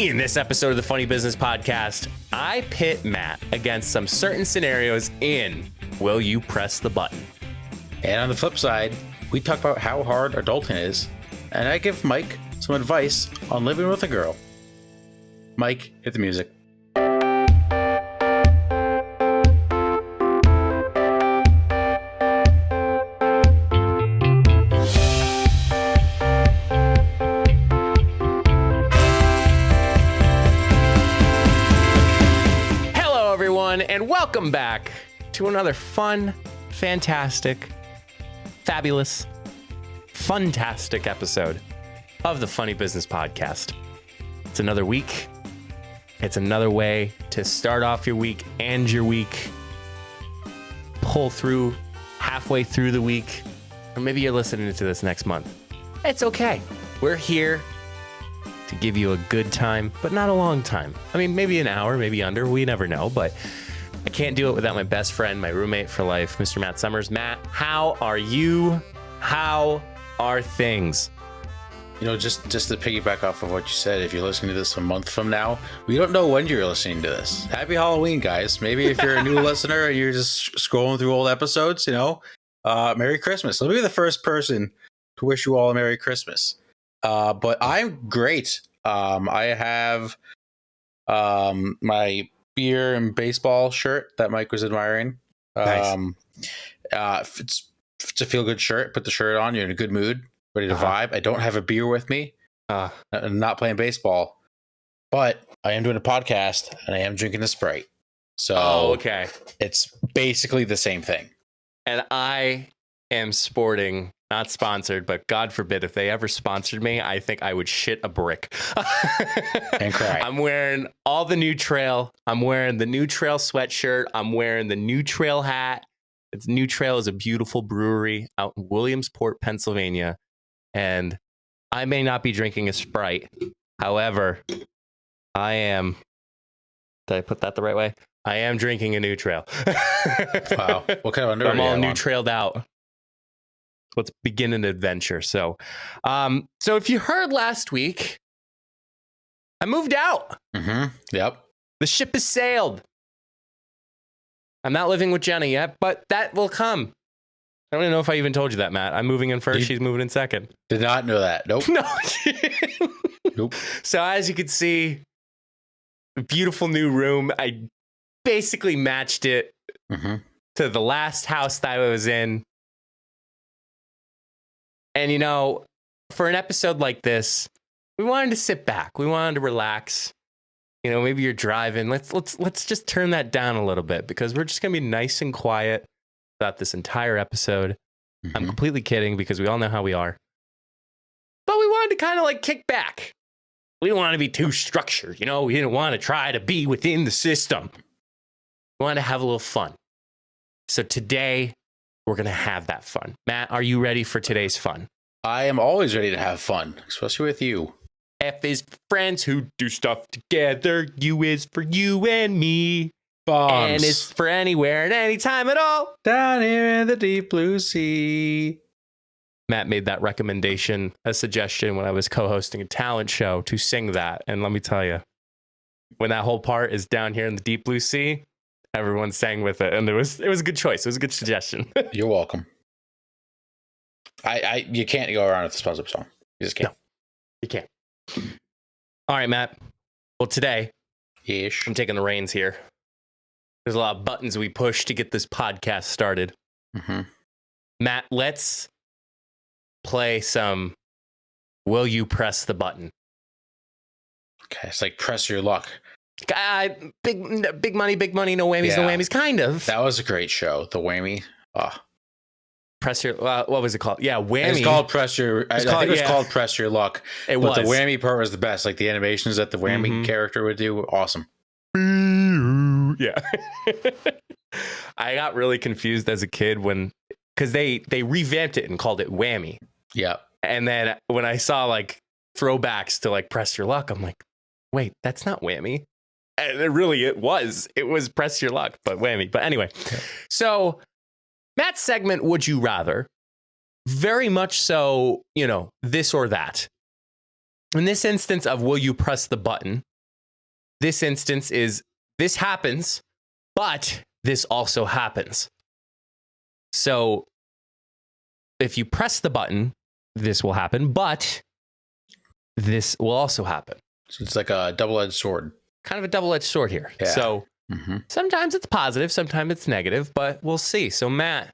In this episode of the Funny Business Podcast, I pit Matt against some certain scenarios in Will You Press the Button? And on the flip side, we talk about how hard adulting is, and I give Mike some advice on living with a girl. Mike, hit the music. And welcome back to another fun, fantastic, fabulous, funtastic episode of the Funny Business Podcast. It's another week. It's another way to start off your week and your week. Pull through halfway through the week. Or maybe you're listening to this next month. It's okay. We're here to give you a good time, but not a long time. I mean, maybe an hour, maybe under. We never know, but I can't do it without my best friend, my roommate for life, Mr. Matt Summers. Matt, how are you? How are things? You know, just to piggyback off of what you said, if you're listening to this a month from now, we don't know when you're listening to this. Happy Halloween, guys. Maybe if you're a new listener and you're just scrolling through old episodes, Merry Christmas. Let me be the first person to wish you all a Merry Christmas. But I'm great. I have my beer and baseball shirt that Mike was admiring. Nice. It's a feel good shirt. Put the shirt on. You're in a good mood, ready to vibe. I don't have a beer with me. I'm not playing baseball, but I am doing a podcast and I am drinking a Sprite. So okay. It's basically the same thing. And I am sporting, not sponsored, but God forbid if they ever sponsored me, I think I would shit a brick. And cry. I'm wearing all the New Trail. I'm wearing the New Trail sweatshirt. I'm wearing the New Trail hat. New Trail is a beautiful brewery out in Williamsport, Pennsylvania. And I may not be drinking a Sprite. However, I am. Did I put that the right way? I am drinking a New Trail. Wow. What kind of underwear? I'm all New Trailed out. Let's begin an adventure. So if you heard last week, I moved out. Mm-hmm. Yep. The ship has sailed. I'm not living with Jenna yet, but that will come. I don't even know if I even told you that, Matt. I'm moving in first. She's moving in second. Did not know that. Nope. No. Nope. So as you can see, a beautiful new room. I basically matched it to the last house that I was in. And, for an episode like this, we wanted to sit back. We wanted to relax. Maybe you're driving. Let's just turn that down a little bit because we're just going to be nice and quiet throughout this entire episode. Mm-hmm. I'm completely kidding because we all know how we are. But we wanted to kind of kick back. We didn't want to be too structured. We didn't want to try to be within the system. We wanted to have a little fun. So today, we're going to have that fun. Matt, are you ready for today's fun? I am always ready to have fun, especially with you. F is for friends who do stuff together. U is for you and me. Bombs. N is for anywhere and anytime at all. Down here in the deep blue sea. Matt made that recommendation, a suggestion when I was co-hosting a talent show to sing that. And let me tell you, when that whole part is down here in the deep blue sea, everyone sang with it, and it was a good choice. It was a good suggestion. You're welcome. You can't go around with the sponsored song. You just can't. No, you can't. All right, Matt. Well, today, I'm taking the reins here. There's a lot of buttons we push to get this podcast started. Mm-hmm. Matt, let's play some Will You Press the Button? Okay, it's like press your luck. Big money, no whammies, no whammies, kind of. That was a great show, The Whammy. Press your, what was it called? Yeah, whammy. It's called Press Your, I think it was called Press Your Luck. But the whammy part was the best. Like the animations that the whammy character would do were awesome. Yeah. I got really confused as a kid because they revamped it and called it Whammy. Yeah. And then when I saw throwbacks to Press Your Luck, I'm like, wait, that's not Whammy. And it was Press Your Luck, but Whammy. But anyway, so Matt's segment, Would You Rather, very much so, this or that. In this instance of Will You Press the Button, this instance is this happens, but this also happens. So if you press the button, this will happen, but this will also happen. So it's like a double-edged sword. Kind of a double-edged sword here. Yeah. So sometimes it's positive, sometimes it's negative, but we'll see. So Matt,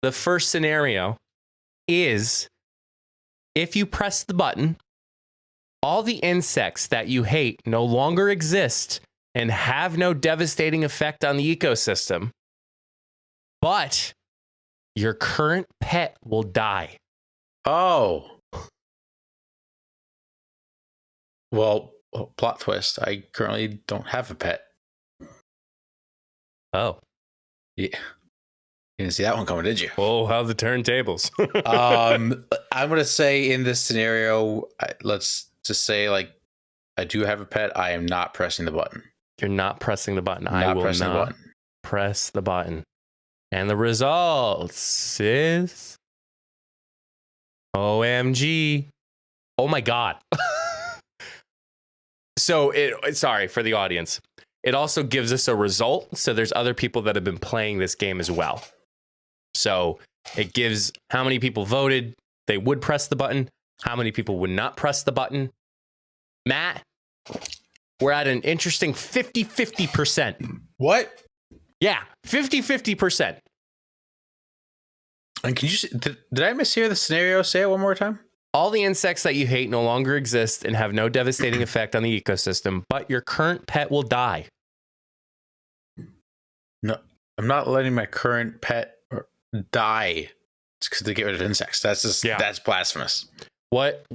the first scenario is if you press the button, all the insects that you hate no longer exist and have no devastating effect on the ecosystem, but your current pet will die. Oh. Well, plot twist. I currently don't have a pet. Oh. Yeah. You didn't see that one coming, did you? Oh, how the turntables. I'm going to say in this scenario, let's just say like I do have a pet. I am not pressing the button. You're not pressing the button. Not I will pressing the not button. press the button. And the results is OMG. Oh my God. So sorry for the audience. It also gives us a result. So there's other people that have been playing this game as well. So it gives how many people voted they would press the button, how many people would not press the button. Matt, we're at an interesting 50-50%. What? Yeah, 50-50%. And can you did I mishear the scenario? Say it one more time. All the insects that you hate no longer exist and have no devastating effect on the ecosystem, but your current pet will die. No, I'm not letting my current pet die. It's because they get rid of insects. That's just that's blasphemous. What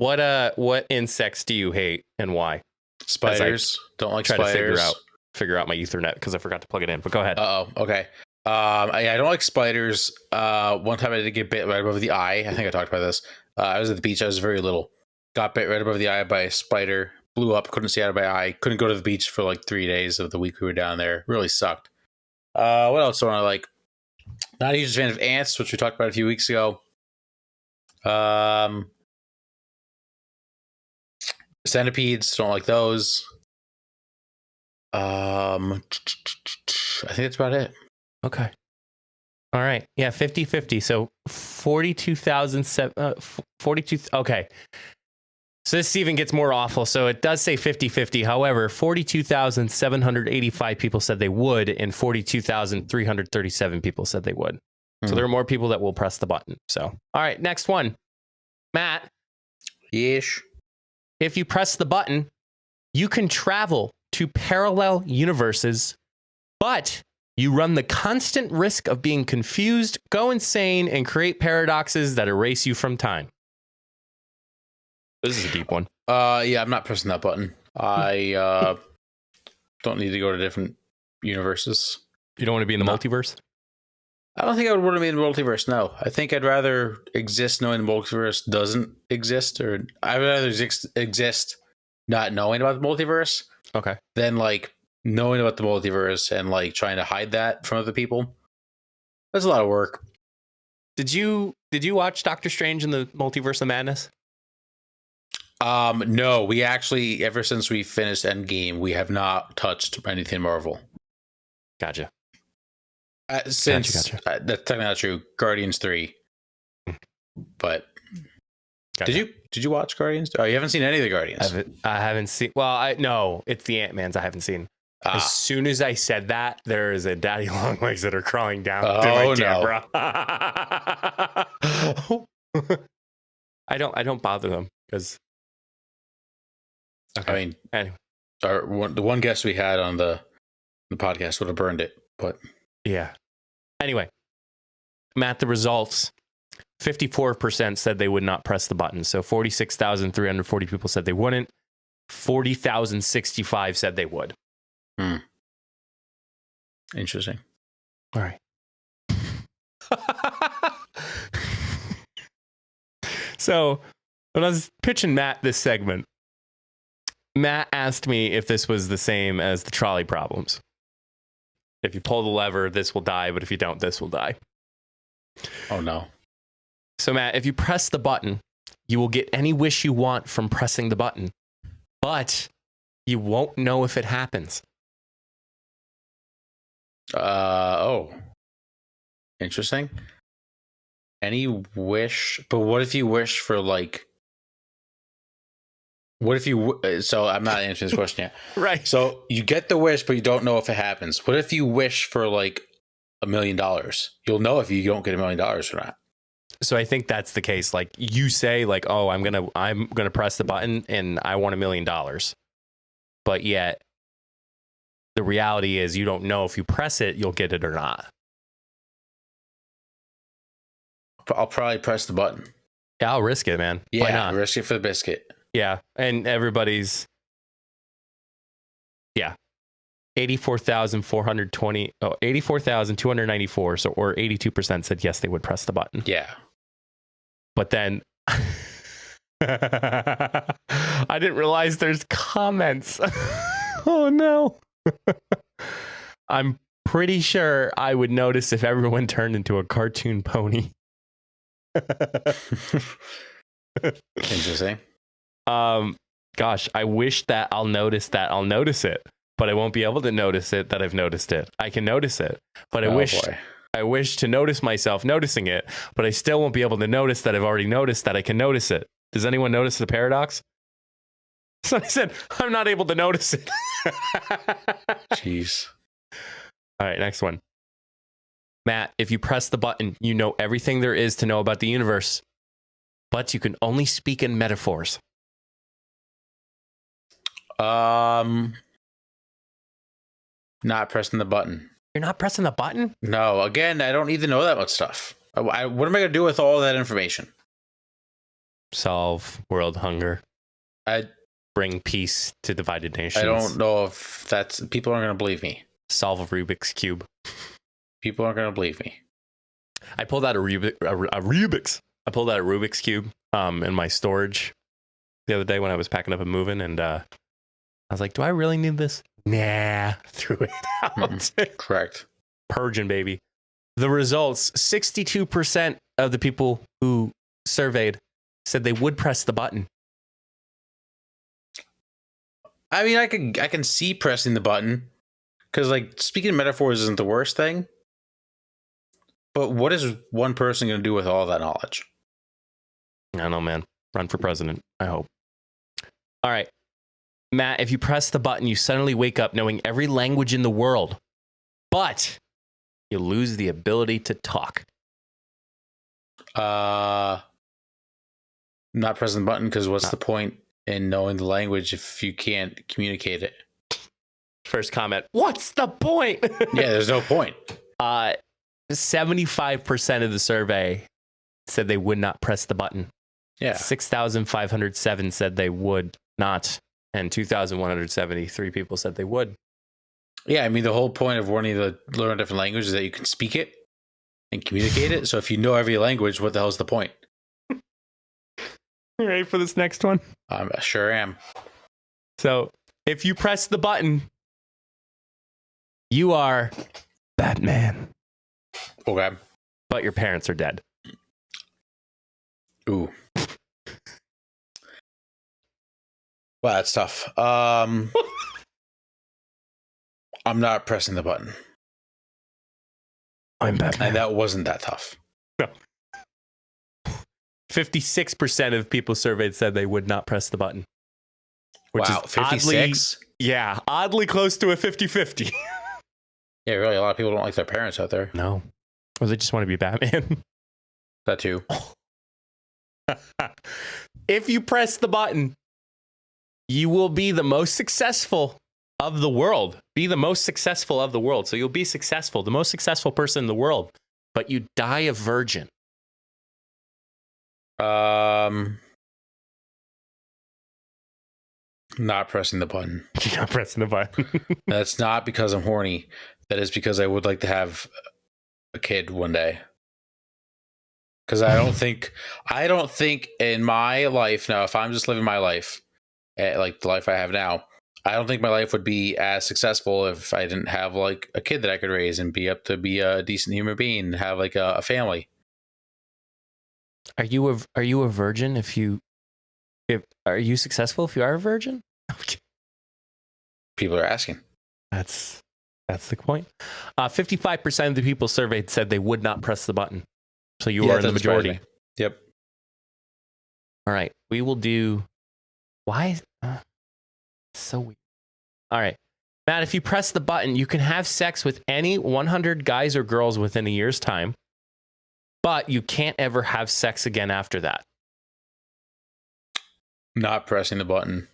insects do you hate and why? Spiders. Don't like try spiders. to figure out my Ethernet because I forgot to plug it in. But go ahead. Okay. I don't like spiders. One time I did get bit right above the eye. I think I talked about this. I was at the beach. I was very little. Got bit right above the eye by a spider. Blew up. Couldn't see out of my eye. Couldn't go to the beach for like 3 days of the week we were down there. Really sucked. What else do I like? Not a huge fan of ants, which we talked about a few weeks ago. Centipedes. Don't like those. I think that's about it. Okay. All right. Yeah, 50-50. So 42. Okay. So this even gets more awful. So it does say 50-50. However, 42,785 people said they would, and 42,337 people said they would. So there are more people that will press the button. So, all right, next one. Matt. Yeesh. If you press the button, you can travel to parallel universes, but you run the constant risk of being confused, go insane, and create paradoxes that erase you from time. This is a deep one. Yeah, I'm not pressing that button. I don't need to go to different universes. You don't want to be in the multiverse? I don't think I would want to be in the multiverse, no. I think I'd rather exist knowing the multiverse doesn't exist, or I'd rather exist not knowing about the multiverse. Okay. Than like knowing about the multiverse and like trying to hide that from other people. That's a lot of work. Did you watch Doctor Strange in the Multiverse of Madness? No, we actually, ever since we finished Endgame, we have not touched anything Marvel. Gotcha. That's technically not true. Guardians 3. But gotcha. Did you watch Guardians? Oh, you haven't seen any of the Guardians? I haven't seen. Well, no, it's the Ant-Mans I haven't seen. As soon as I said that, there is a daddy long legs that are crawling down to my camera. I don't bother them because. Okay. I mean, anyway. the one guest we had on the podcast would have burned it, but yeah. Anyway, Matt, the results. 54% said they would not press the button. So 46,340 people said they wouldn't. 40,065 said they would. Interesting. All right. So when I was pitching Matt this segment, Matt asked me if this was the same as the trolley problems. If you pull the lever, this will die, but if you don't, this will die. Oh, no. So, Matt, if you press the button, you will get any wish you want from pressing the button, but You won't know if it happens. Oh. Interesting. Any wish, but what if you wish for like? What if you? So I'm not answering this question yet. Right. So you get the wish, but you don't know if it happens. What if you wish for like $1 million? You'll know if you don't get $1 million or not. So I think that's the case. Like you say, like, oh, I'm gonna press the button and I want $1 million, but yet the reality is you don't know if you press it, you'll get it or not. I'll probably press the button. Yeah, I'll risk it, man. Yeah, why not? Risk it for the biscuit. Yeah, and everybody's 84,420. Oh, 84,294. So, or 82% said yes, they would press the button. Yeah. But then I didn't realize there's comments. Oh no. I'm pretty sure I would notice if everyone turned into a cartoon pony. Interesting. Gosh, I wish that I'll notice it, but I won't be able to notice it that I've noticed it. I can notice it, but I wish to notice myself noticing it, but I still won't be able to notice that I've already noticed that I can notice it. Does anyone notice the paradox? So I said, I'm not able to notice it. Jeez. All right, next one. Matt, if you press the button, you know everything there is to know about the universe, but you can only speak in metaphors. Not pressing the button. You're not pressing the button? No, again, I don't need to know that much stuff. What am I going to do with all that information? Solve world hunger. I bring peace to divided nations. I don't know if that's... People aren't going to believe me. Solve a Rubik's Cube. People aren't going to believe me. I pulled out a Rubik's Cube in my storage the other day when I was packing up and moving, and I was like, do I really need this? Nah. Threw it out. Correct. Purging, baby. The results, 62% of the people who surveyed said they would press the button. I mean, I can see pressing the button, because like speaking of metaphors isn't the worst thing. But what is one person going to do with all that knowledge? I don't know, man. Run for president, I hope. All right. Matt, if you press the button, you suddenly wake up knowing every language in the world, but you lose the ability to talk. Not pressing the button, because what's the point in knowing the language if you can't communicate it? First comment, what's the point? Yeah, there's no point. 75% of the survey said they would not press the button. Yeah. 6,507 said they would not. And 2,173 people said they would. Yeah, I mean, the whole point of wanting to learn a different language is that you can speak it and communicate it. So if you know every language, what the hell is the point? You ready for this next one? I sure am. So if you press the button, you are Batman. Okay. But your parents are dead. Ooh. Wow, that's tough. I'm not pressing the button. I'm Batman. And that wasn't that tough. No. 56% of people surveyed said they would not press the button. Which wow, is 56? Oddly close to a 50-50. Yeah, really, a lot of people don't like their parents out there. No. Or they just want to be Batman. That too. If you press the button, you will be the most successful of the world. Be the most successful of the world. So you'll be successful, the most successful person in the world, but you die a virgin. Not pressing the button. You're not pressing the button. That's not because I'm horny. That is because I would like to have a kid one day. Because I don't think in my life now, if I'm just living my life, like the life I have now, I don't think my life would be as successful if I didn't have like a kid that I could raise and be a decent human being and have like a family. Are you a virgin are you successful if you are a virgin? people are asking. That's the point. 55% of the people surveyed said they would not press the button. So you are in the majority. Yep. All right. We will do. Why? So weird. All right. Matt, if you press the button, you can have sex with any 100 guys or girls within a year's time, but you can't ever have sex again after that. Not pressing the button.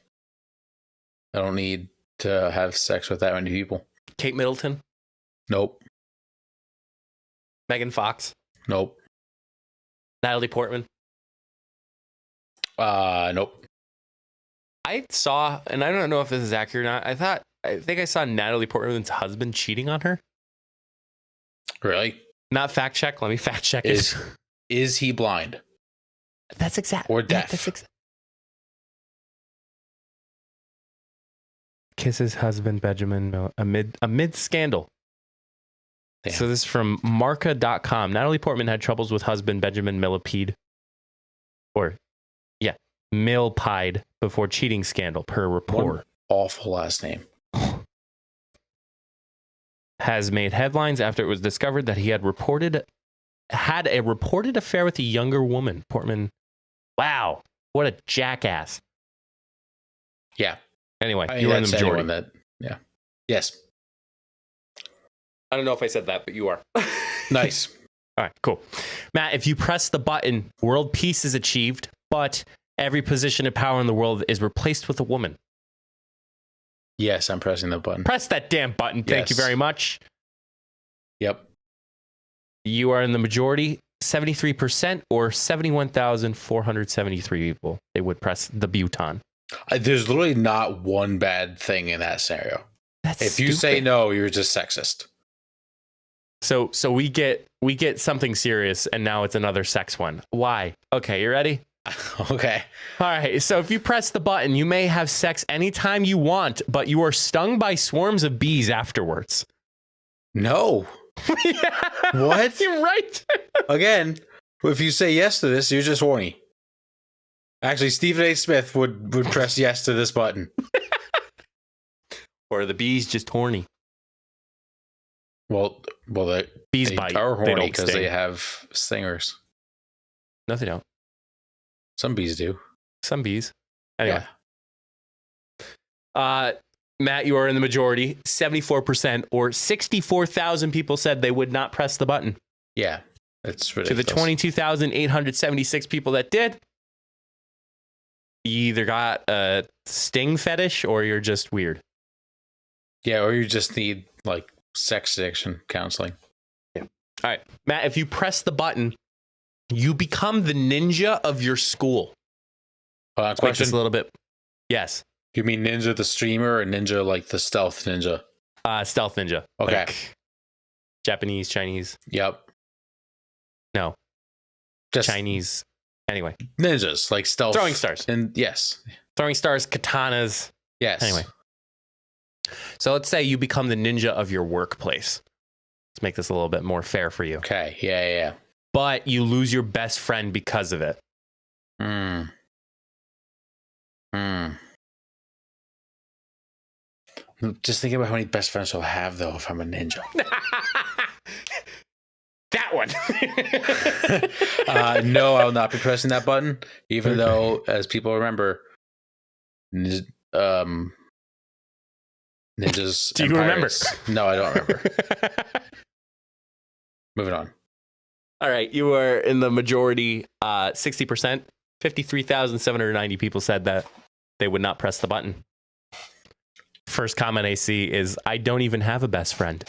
I don't need to have sex with that many people. Kate Middleton? Nope. Megan Fox? Nope. Natalie Portman? Nope. I saw, and I don't know if this is accurate or not, I think I saw Natalie Portman's husband cheating on her. Really? Not fact check. Let me fact check it. Is he blind? That's exactly. Or deaf? Kisses husband Benjamin Miller amid scandal. Damn. So this is from Marca.com. Natalie Portman had troubles with husband Benjamin Millipede. Millipede before cheating scandal, per report. One awful last name. Has made headlines after it was discovered that he had a reported affair with a younger woman. Portman. Wow. What a jackass. Yeah. Anyway, you are in the majority. Yes. I don't know if I said that, but you are. Nice. All right, cool. Matt, if you press the button, world peace is achieved, but every position of power in the world is replaced with a woman. Yes, I'm pressing the button. Press that damn button. Thank you very much. Yep. You are in the majority. 73% or 71,473 people. They would press the button. There's literally not one bad thing in that scenario. If you say no, you're just sexist. So we get something serious, and now it's another sex one. Why? Okay, you ready? Okay. All right. So if you press the button, you may have sex anytime you want, but you are stung by swarms of bees afterwards. No. Yeah. What? You're right. Again, if you say yes to this, you're just horny. Actually, Stephen A. Smith would press yes to this button. Or the bees just horny. Well, the bees they bite. are horny because they they have stingers. No, they don't. Some bees do. Some bees. Anyway. Yeah. Matt, you are in the majority. 74% or 64,000 people said they would not press the button. Yeah. It's ridiculous. To the 22,876 people that did, you either got a sting fetish or you're just weird. Yeah, or you just need like sex addiction counseling. Yeah. All right. Matt, if you press the button, you become the ninja of your school. Question. Just a little bit. Yes. You mean ninja the streamer or ninja like the stealth ninja? Stealth ninja. Okay. Like Japanese, Chinese. Yep. No. Just Chinese. Anyway. Ninjas, like stealth. Throwing stars. And yes. Throwing stars, katanas. Yes. Anyway. So let's say you become the ninja of your workplace. Let's make this a little bit more fair for you. Okay. Yeah. But you lose your best friend because of it. Just think about how many best friends I'll have, though, if I'm a ninja. That one. No, I will not be pressing that button, even though, as people remember, ninjas. Do you remember? No, I don't remember. Moving on. All right, you are in the majority. 60%, 53,790 people said that they would not press the button. First comment I see is, "I don't even have a best friend."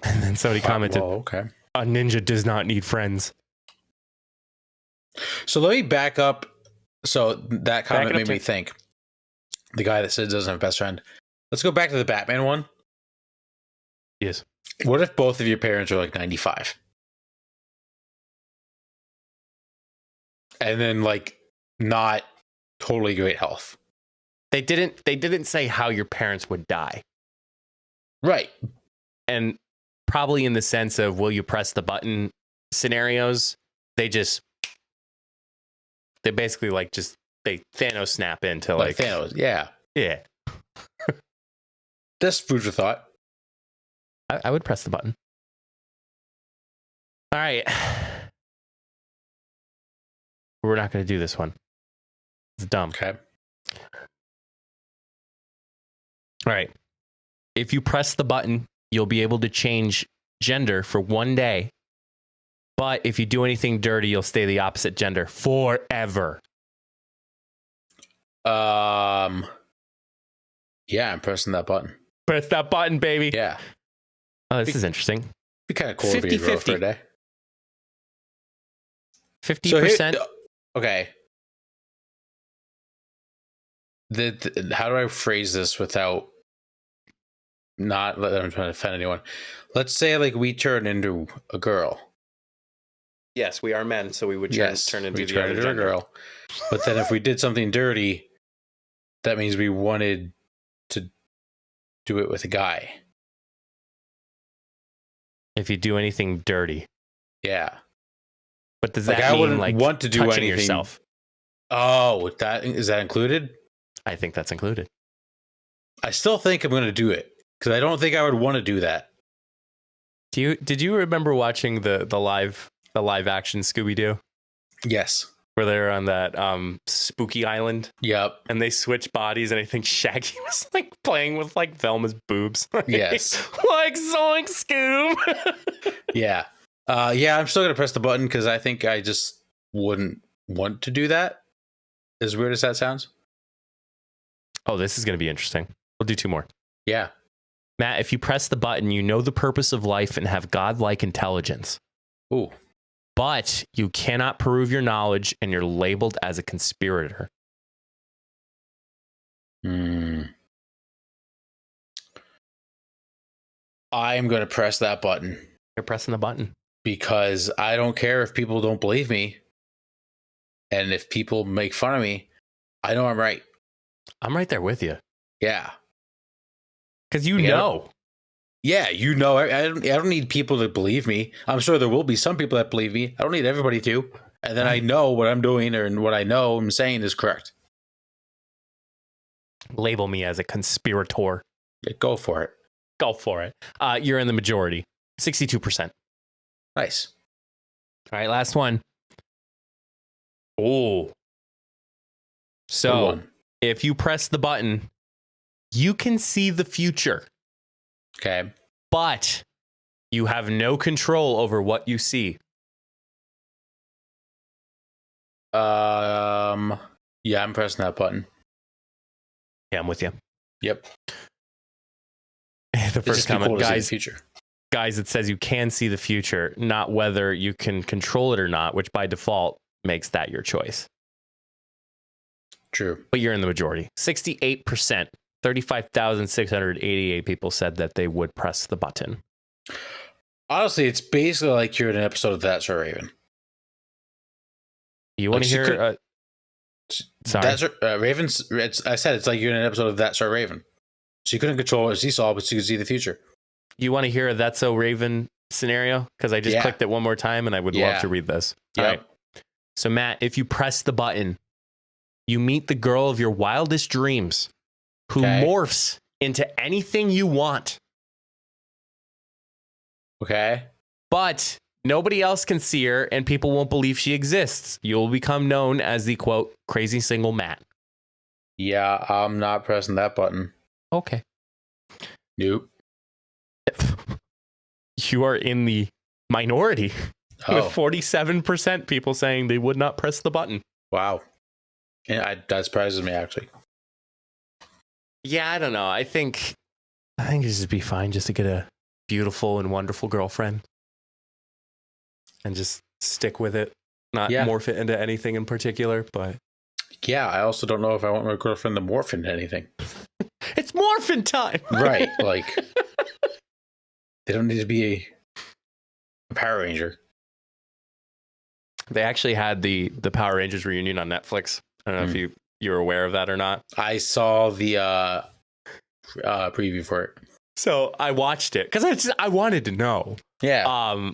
And then somebody commented, okay. "A ninja does not need friends." So let me back up. So that comment made me think. The guy that said doesn't have a best friend. Let's go back to the Batman one. Yes. What if both of your parents are like 95? And then like not totally great health. They didn't say how your parents would die. Right. And probably in the sense of will you press the button scenarios, they basically like just they Thanos snap into like Thanos, yeah. Yeah. That's food for thought. I would press the button. All right. We're not going to do this one. It's dumb. Okay. All right. If you press the button, you'll be able to change gender for 1 day. But if you do anything dirty, you'll stay the opposite gender forever. Yeah, I'm pressing that button. Press that button, baby. Yeah. Oh, this is interesting. Be kind of cool to be a girl for a day. 50%. Okay. How do I phrase this without not letting them try to offend anyone? Let's say like we turn into a girl. Yes, we are men, so we would turn into the other gender. A girl. But then if we did something dirty, that means we wanted to do it with a guy. If you do anything dirty. Yeah. But does that mean like want to do touching anything yourself? Oh, is that included? I think that's included. I still think I'm going to do it because I don't think I would want to do that. Did you remember watching the live action Scooby-Doo? Yes. Where they're on that spooky island. Yep. And they switch bodies, and I think Shaggy was like playing with like Velma's boobs. Yes. Like Zoink Scoob. Yeah. Yeah, I'm still going to press the button because I think I just wouldn't want to do that. As weird as that sounds. Oh, this is going to be interesting. We'll do 2 more. Yeah. Matt, if you press the button, you know the purpose of life and have godlike intelligence. Ooh. But you cannot prove your knowledge and you're labeled as a conspirator. I'm going to press that button. You're pressing the button. Because I don't care if people don't believe me. And if people make fun of me, I know I'm right. I'm right there with you. Yeah. Because you know. Yeah, you know. I don't need people to believe me. I'm sure there will be some people that believe me. I don't need everybody to. And then I know what I'm doing and what I know I'm saying is correct. Label me as a conspirator. Yeah, go for it. Go for it. You're in the majority. 62%. Nice. All right, last one. Oh. So, if you press the button, you can see the future. Okay. But you have no control over what you see. Yeah, I'm pressing that button. Yeah, I'm with you. Yep. The first comment, cool guys. Future. Guys, it says you can see the future, not whether you can control it or not, which by default makes that your choice. True. But you're in the majority. 68%. 35,688 people said that they would press the button. Honestly, it's basically like you're in an episode of That's So Raven. You want to hear? Sorry. That's Raven's. I said it's like you're in an episode of That's So Raven. So you couldn't control what she saw, but you could see the future. You want to hear a That's So Raven scenario? Because I just clicked it one more time and I would love to read this. All right. So, Matt, if you press the button, you meet the girl of your wildest dreams who morphs into anything you want. Okay. But nobody else can see her and people won't believe she exists. You'll become known as the, quote, crazy single Matt. Yeah, I'm not pressing that button. Okay. Nope. You are in the minority with 47% people saying they would not press the button. Wow. Yeah, that surprises me, actually. Yeah, I don't know. I think it'd just be fine just to get a beautiful and wonderful girlfriend and just stick with it, not morph it into anything in particular. But yeah, I also don't know if I want my girlfriend to morph into anything. It's morphin' time, right? Like they don't need to be a Power Ranger. They actually had the Power Rangers reunion on Netflix. I don't know if you're aware of that or not. I saw the preview for it. So I watched it because I wanted to know. Yeah.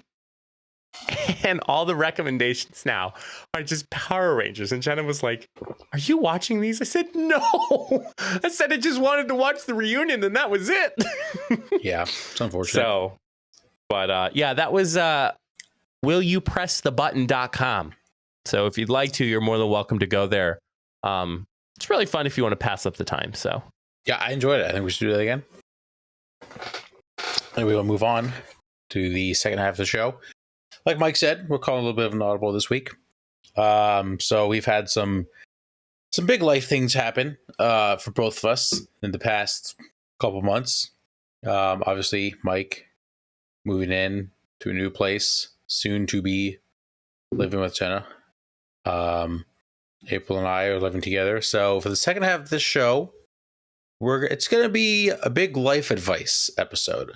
And all the recommendations now are just Power Rangers. And Jenna was like, "Are you watching these?" I said, "No." I said I just wanted to watch the reunion and that was it. Yeah, it's unfortunate. So, but yeah, that was willyoupressthebutton.com. So if you'd like to, you're more than welcome to go there. It's really fun if you want to pass up the time. So yeah, I enjoyed it. I think we should do that again. And we will move on to the second half of the show. Like Mike said, we're calling a little bit of an audible this week. So we've had some big life things happen for both of us in the past couple months. Obviously, Mike moving in to a new place, soon to be living with Jenna. April and I are living together. So for the second half of this show, it's going to be a big life advice episode,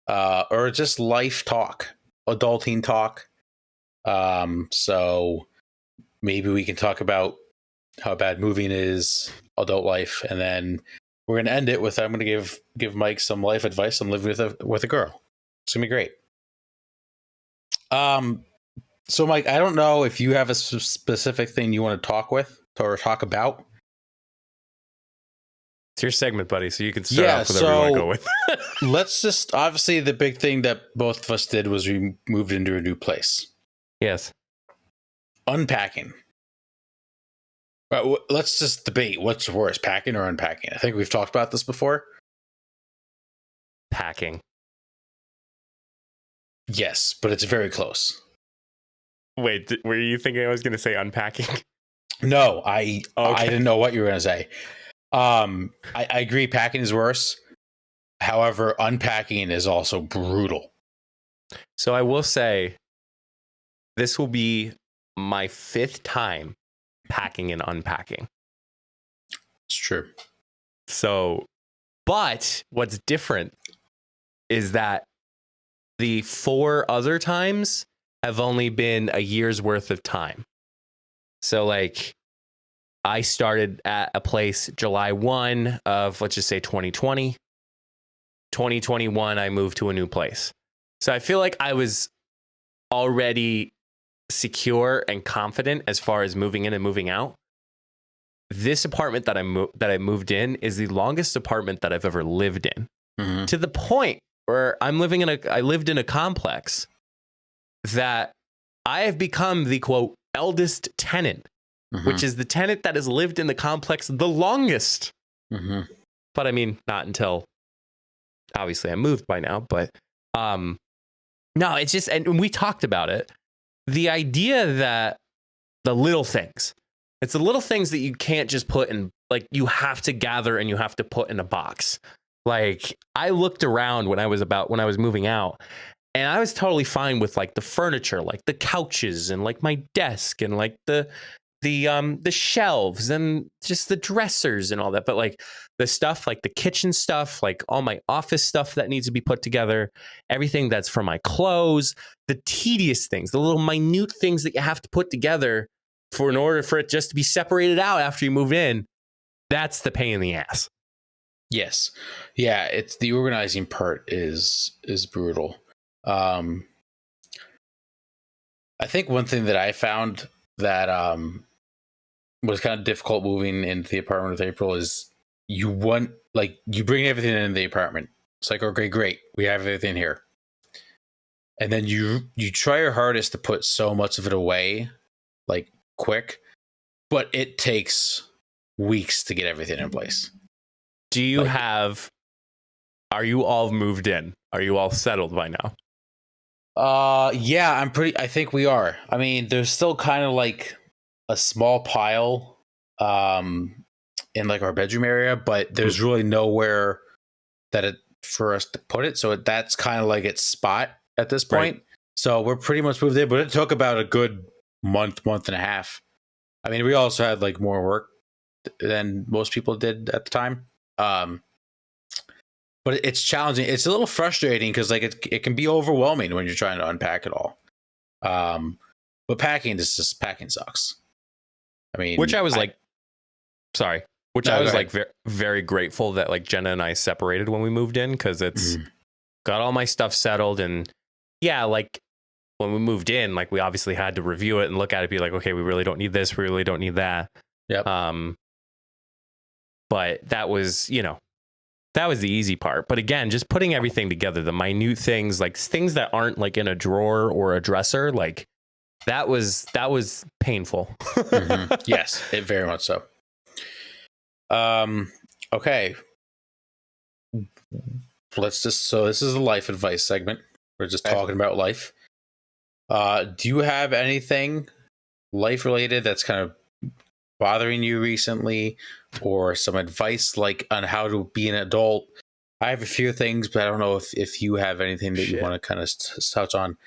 or just life talk, adulting talk. So maybe we can talk about how bad moving is, adult life, and then we're going to end it with I'm going to give Mike some life advice. I'm living with a girl. It's going to be great. So Mike, I don't know if you have a specific thing you want to talk about. It's your segment, buddy, so you can start off with whatever you want to go with. Let's just, obviously the big thing that both of us did was we moved into a new place. Yes. Unpacking. Let's just debate what's worse, packing or unpacking. I think we've talked about this before. Packing. Yes, but it's very close. Wait, were you thinking I was going to say unpacking? No, I didn't know what you were going to say. I agree, packing is worse. However, unpacking is also brutal. So I will say, this will be my 5th time packing and unpacking. It's true. So, but what's different is that the 4 other times have only been a year's worth of time. So like, I started at a place July 1 of, let's just say 2020. 2021, I moved to a new place. So I feel like I was already secure and confident as far as moving in and moving out. This apartment that I moved in is the longest apartment that I've ever lived in. Mm-hmm. To the point where I lived in a complex that I have become the quote eldest tenant, mm-hmm. which is the tenant that has lived in the complex the longest. Mm-hmm. But I mean, not until obviously I moved by now, but no, it's just, and we talked about it. The idea that the little things, it's the little things that you can't just put in, like you have to gather and you have to put in a box. Like I looked around when I was moving out, and I was totally fine with like the furniture, like the couches and like my desk and like the shelves and just the dressers and all that. But like the stuff, like the kitchen stuff, like all my office stuff that needs to be put together, everything that's for my clothes, the tedious things, the little minute things that you have to put together in order for it just to be separated out after you move in. That's the pain in the ass. Yes. Yeah. It's the organizing part is brutal. I think one thing that I found that was kind of difficult moving into the apartment with April is you bring everything in the apartment. It's like, okay, great, we have everything here. And then you try your hardest to put so much of it away, like quick, but it takes weeks to get everything in place. Do you are you all moved in? Are you all settled by now? Yeah, I think we are. I mean, there's still kind of like a small pile in like our bedroom area, but there's really nowhere for us to put it. So that's kind of like its spot at this point. Right. So we're pretty much moved in, but it took about a good month and a half. I mean, we also had like more work than most people did at the time. But it's challenging. It's a little frustrating because like it can be overwhelming when you're trying to unpack it all. But packing sucks. I mean, I was very, very grateful that like Jenna and I separated when we moved in, because it's got all my stuff settled. And yeah, like when we moved in, like we obviously had to review it and look at it, be like, okay, we really don't need this, we really don't need that. Yep. But that was, that was the easy part. But again, just putting everything together, the minute things, like things that aren't like in a drawer or a dresser, like that was painful. Mm-hmm. Yes, it very much so. Okay. So this is a life advice segment. We're just talking about life. Do you have anything life related that's kind of bothering you recently, or some advice like on how to be an adult? I have a few things, but I don't know if you have anything that you want to kind of touch on.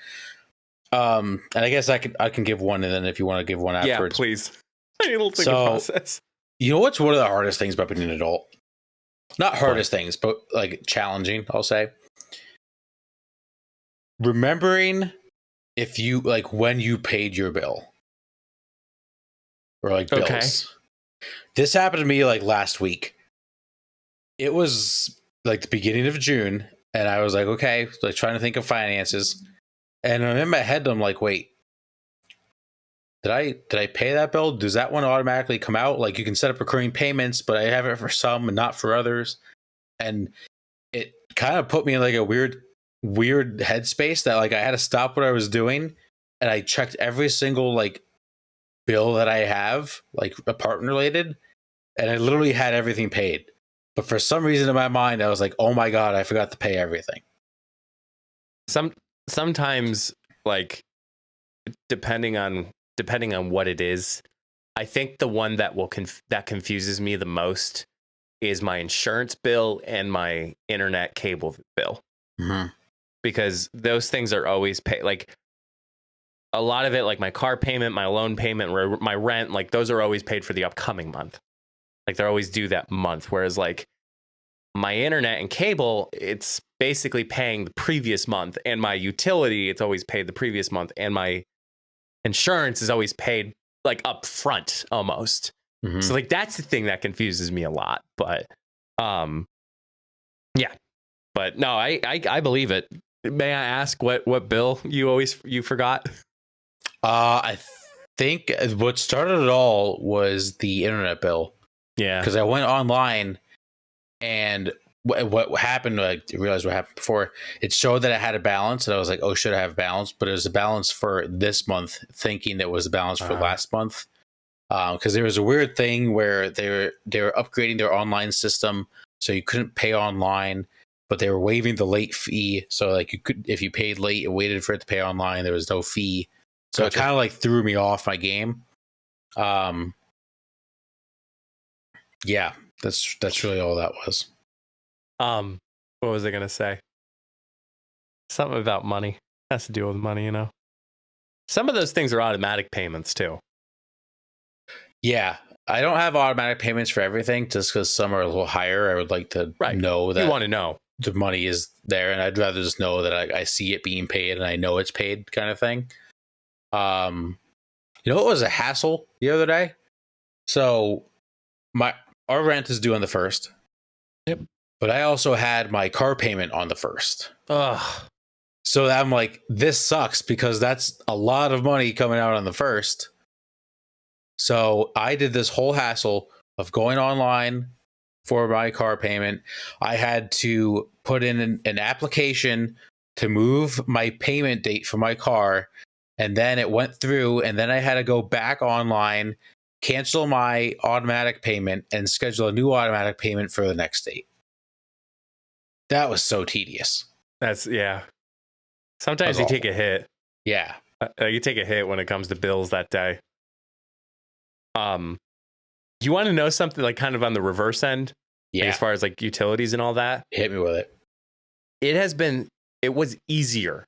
And I guess I can give one, and then if you want to give one afterwards. Yeah, please. I need a little thinking process. You know what's one of the hardest things about being an adult? Not hardest things, but like challenging, I'll say. Remembering if you like when you paid your bill. Or like bills. Okay. This happened to me like last week. It was like the beginning of June, and I was like, okay, like trying to think of finances. And I'm in my head, I'm like, wait, did I pay that bill? Does that one automatically come out? Like you can set up recurring payments, but I have it for some and not for others. And it kind of put me in like a weird headspace that like I had to stop what I was doing, and I checked every single like bill that I have, like apartment related, and I literally had everything paid. But for some reason in my mind, I was like, oh my God, I forgot to pay everything. Sometimes like depending on what it is, I think the one that that confuses me the most is my insurance bill and my internet cable bill. Mm-hmm. Because those things are always paid. Like a lot of it, like my car payment, my loan payment, my rent, like those are always paid for the upcoming month. Like they're always due that month. Whereas like my internet and cable, it's basically paying the previous month, and my utility, it's always paid the previous month, and my insurance is always paid like up front almost. Mm-hmm. So like that's the thing that confuses me a lot. But yeah. But no, I believe it. May I ask what bill you forgot? I think what started it all was the internet bill. Yeah, because I went online, and what happened? I realized what happened before. It showed that I had a balance, and I was like, "Oh, should I have balance?" But it was a balance for this month, thinking it was a balance for last month. Because there was a weird thing where they were upgrading their online system, so you couldn't pay online, but they were waiving the late fee. So like you could, if you paid late and waited for it to pay online, there was no fee. So It kind of like threw me off my game. Yeah, that's really all that was. What was I gonna say? Something about money. Has to do with money, Some of those things are automatic payments too. Yeah, I don't have automatic payments for everything, just because some are a little higher. I would like to know that you want to know the money is there, and I'd rather just know that I see it being paid and I know it's paid, kind of thing. It was a hassle the other day. So our rent is due on the 1st. Yep. But I also had my car payment on the 1st. Ugh. So I'm like, this sucks because that's a lot of money coming out on the 1st. So I did this whole hassle of going online for my car payment. I had to put in an application to move my payment date for my car, and then it went through, and then I had to go back online, cancel my automatic payment, and schedule a new automatic payment for the next date. That was so tedious. Sometimes you take a hit. Yeah. You take a hit when it comes to bills that day. You want to know something like kind of on the reverse end? Yeah. Like as far as like utilities and all that? Hit me with it. It was easier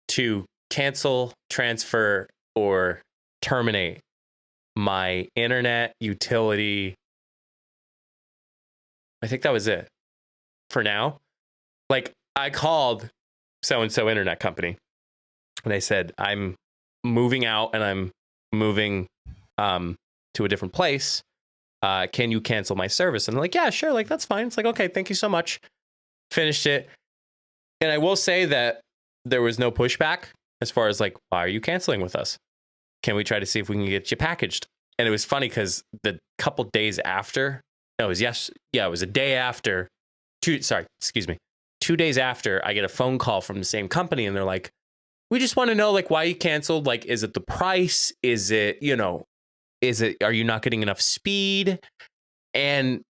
to cancel, transfer, or terminate my internet, utility. I think that was it for now. Like I called so-and-so internet company and they said, I'm moving out and I'm moving to a different place. Can you cancel my service? And I'm like, yeah, sure. Like, that's fine. It's like, okay, thank you so much. Finished it. And I will say that there was no pushback. as far as like, why are you canceling with us? Can we try to see if we can get you packaged? And it was funny because the couple days after, no, it was it was a day after, 2 days after, I get a phone call from the same company, and they're like, we just want to know like why you canceled. Like, is it the price? Is it, are you not getting enough speed? And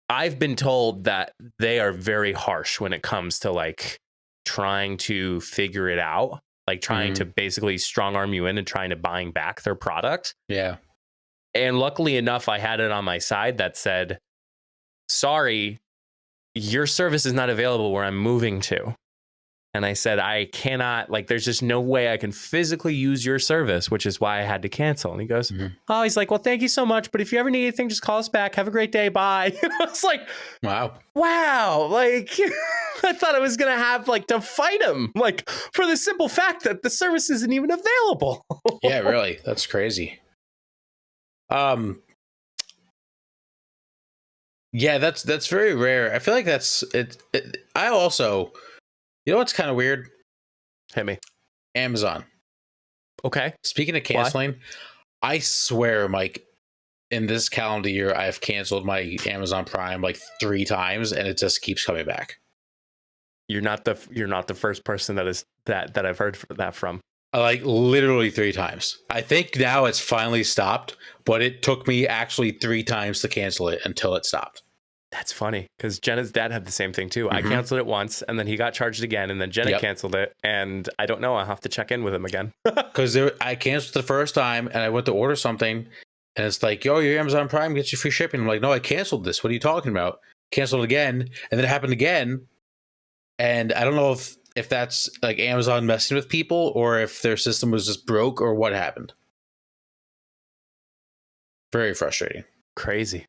I've been told that they are very harsh when it comes to like trying to figure it out, like trying to basically strong arm you in and trying to buying back their product. Yeah. And luckily enough, I had it on my side that said, sorry, your service is not available where I'm moving to. And I said, I cannot, like, there's just no way I can physically use your service, which is why I had to cancel. And he goes, oh, he's like, well, thank you so much. But if you ever need anything, just call us back. Have a great day. Bye. I was like, wow. Like, I thought I was going to have like to fight him, like for the simple fact that the service isn't even available. Yeah, really. That's crazy. Yeah, that's very rare. I feel like that's it. I also, you know what's kind of weird? Hit me. Amazon. Okay. Speaking of canceling, I swear, Mike, in this calendar year, I've canceled my Amazon Prime like 3 times, and it just keeps coming back. You're not the first person that I've heard that from. Like literally 3 times. I think now it's finally stopped, but it took me actually 3 times to cancel it until it stopped. That's funny because Jenna's dad had the same thing too. I canceled it once, and then he got charged again, and then Jenna canceled it, and I don't know. I'll have to check in with him again. Because I canceled the first time, and I went to order something, and it's like, yo, your Amazon Prime gets you free shipping. I'm like, no, I canceled this. What are you talking about? Canceled again, and then it happened again, and I don't know if that's like Amazon messing with people or if their system was just broke or what happened. Very frustrating. Crazy.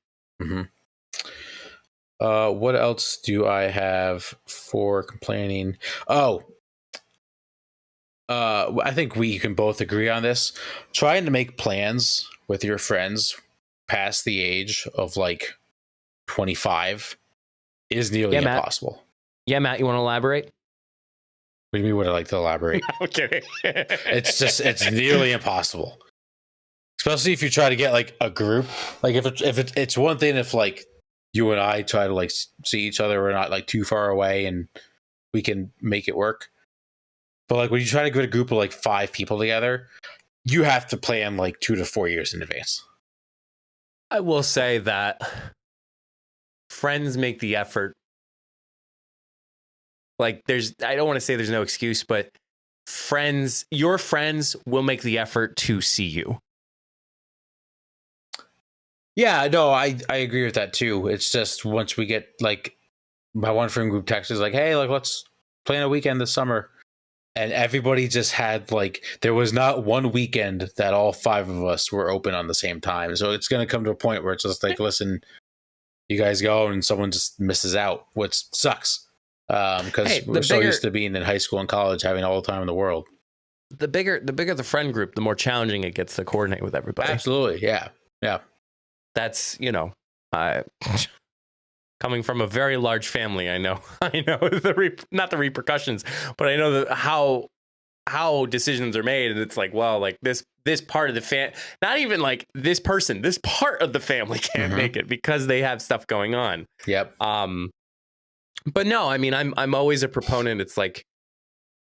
What else do I have for complaining? Oh, I think we can both agree on this. Trying to make plans with your friends past the age of like 25 is nearly impossible. Yeah, Matt, you want to elaborate? What do you mean, would I like to elaborate? Okay. It's nearly impossible. Especially if you try to get like a group. Like if it's one thing if like you and I try to like see each other, we're not like too far away and we can make it work. But like when you try to get a group of like 5 people together, you have to plan like 2 to 4 years in advance. I will say that friends make the effort. Like I don't want to say there's no excuse, but your friends will make the effort to see you. Yeah, no, I agree with that too. It's just once we get like my one friend group text is like, hey, like let's plan a weekend this summer. And everybody just had like, there was not one weekend that all 5 of us were open on the same time. So it's going to come to a point where it's just like, listen, you guys go and someone just misses out, which sucks. Because we're so used to being in high school and college, having all the time in the world. The bigger the friend group, the more challenging it gets to coordinate with everybody. Absolutely. Yeah. Yeah. That's, coming from a very large family, I know not the repercussions, but I know how decisions are made. And it's like, well, like this part of the not even like this part of the family can't make it because they have stuff going on. Yep. But no, I mean, I'm always a proponent. It's like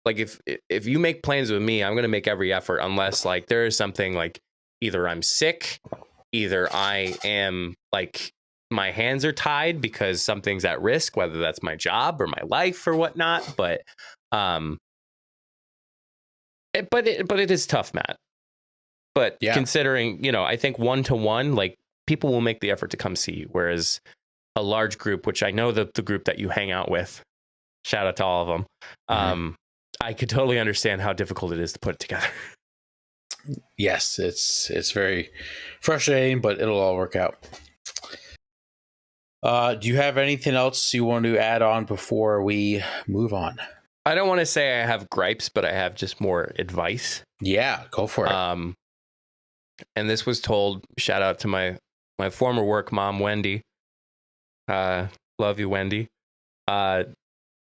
if you make plans with me, I'm going to make every effort unless like there is something like either I'm sick, either I am like my hands are tied because something's at risk, whether that's my job or my life or whatnot. But it is tough, Matt. But considering, I think 1-to-1, like people will make the effort to come see you. Whereas a large group, which I know that the group that you hang out with, shout out to all of them. I could totally understand how difficult it is to put it together. Yes, it's very frustrating, but it'll all work out. Do you have anything else you want to add on before we move on? I don't want to say I have gripes, but I have just more advice. Yeah, go for it. And this was told, shout out to my former work mom, Wendy. Love you, Wendy.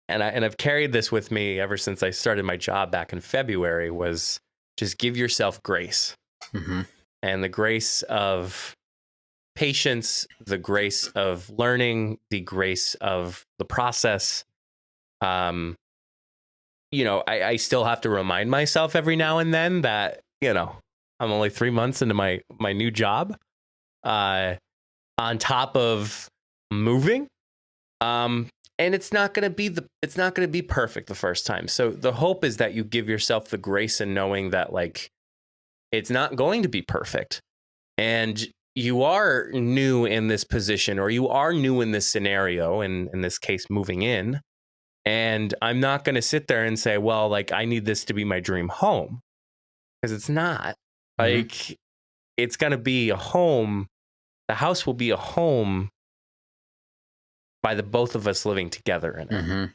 and I've carried this with me ever since I started my job back in February, was just give yourself grace. Mm-hmm. And the grace of patience, the grace of learning, the grace of the process. I still have to remind myself every now and then that, I'm only 3 months into my new job, on top of moving. And it's not going to be perfect the first time. So the hope is that you give yourself the grace in knowing that, like, it's not going to be perfect. And you are new in this position, or you are new in this scenario, and in this case, moving in. And I'm not going to sit there and say, well, like, I need this to be my dream home, because it's not. Mm-hmm. Like, it's going to be a home. The house will be a home by the both of us living together in it. Mm-hmm.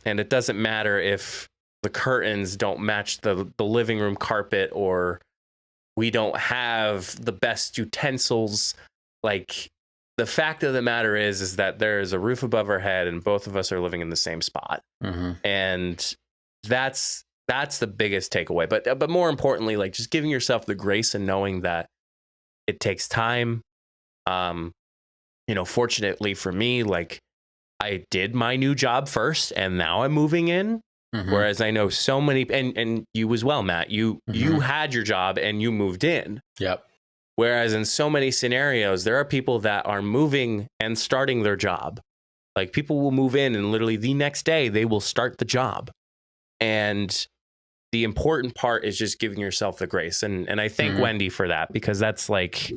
And it doesn't matter if the curtains don't match the living room carpet, or we don't have the best utensils. Like, the fact of the matter is that there is a roof above our head and both of us are living in the same spot. Mm-hmm. And that's the biggest takeaway. But more importantly, like, just giving yourself the grace and knowing that it takes time. Fortunately for me, like, I did my new job first and now I'm moving in. Mm-hmm. Whereas I know so many, and you as well, Matt, you had your job and you moved in. Yep. Whereas in so many scenarios, there are people that are moving and starting their job. Like, people will move in and literally the next day they will start the job. And the important part is just giving yourself the grace. And I thank Wendy for that, because that's, like,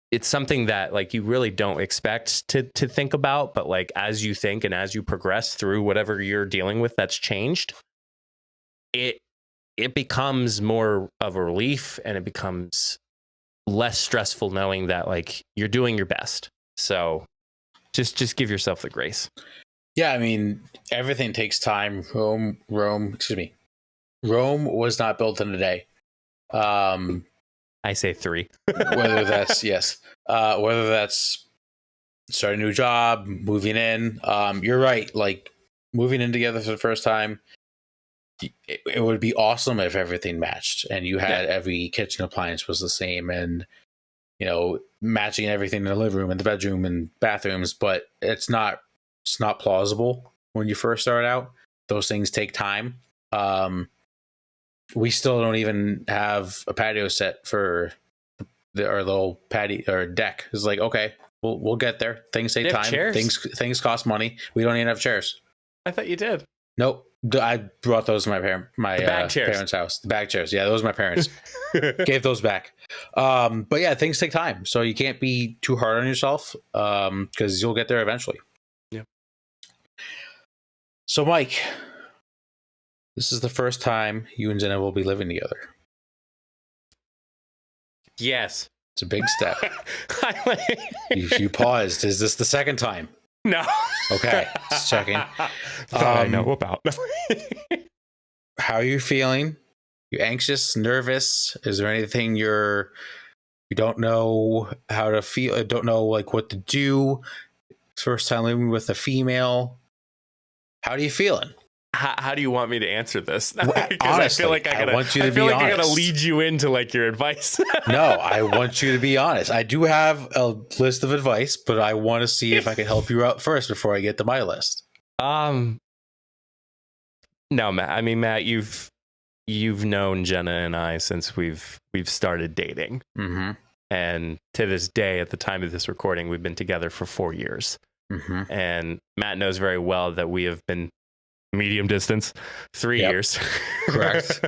it's something that, like, you really don't expect to think about. But, like, as you think and as you progress through whatever you're dealing with that's changed, it becomes more of a relief, and it becomes less stressful knowing that, like, you're doing your best. So just give yourself the grace. Yeah, I mean, everything takes time. Rome was not built in a day. I say 3. Whether that's whether that's starting a new job, moving in. You're right. Like, moving in together for the first time, it would be awesome if everything matched and you had every kitchen appliance was the same, and matching everything in the living room and the bedroom and bathrooms. But it's not plausible when you first start out. Those things take time. We still don't even have a patio set for our little patio or deck. It's like, okay, we'll get there. Things take time. Chairs? Things cost money. We don't even have chairs. I thought you did. Nope. I brought those to my parents' house. The bag chairs. Yeah, those are my parents. Gave those back. But yeah, things take time. So you can't be too hard on yourself, because you'll get there eventually. Yeah. So, Mike, this is the first time you and Jenna will be living together. Yes. It's a big step. you paused. Is this the second time? No. Okay. Just checking. I know about. How are you feeling? You anxious, nervous? Is there anything you don't know how to feel? Don't know, like, what to do? First time living with a female. How are you feeling? How do you want me to answer this? Because honestly, I feel like I gotta lead you into, like, your advice. No, I want you to be honest. I do have a list of advice, but I want to see if I can help you out first before I get to my list. No, Matt. I mean, Matt, you've known Jenna and I since we've started dating, and to this day, at the time of this recording, we've been together for 4 years. And Matt knows very well that we have been medium distance 3 years. Correct.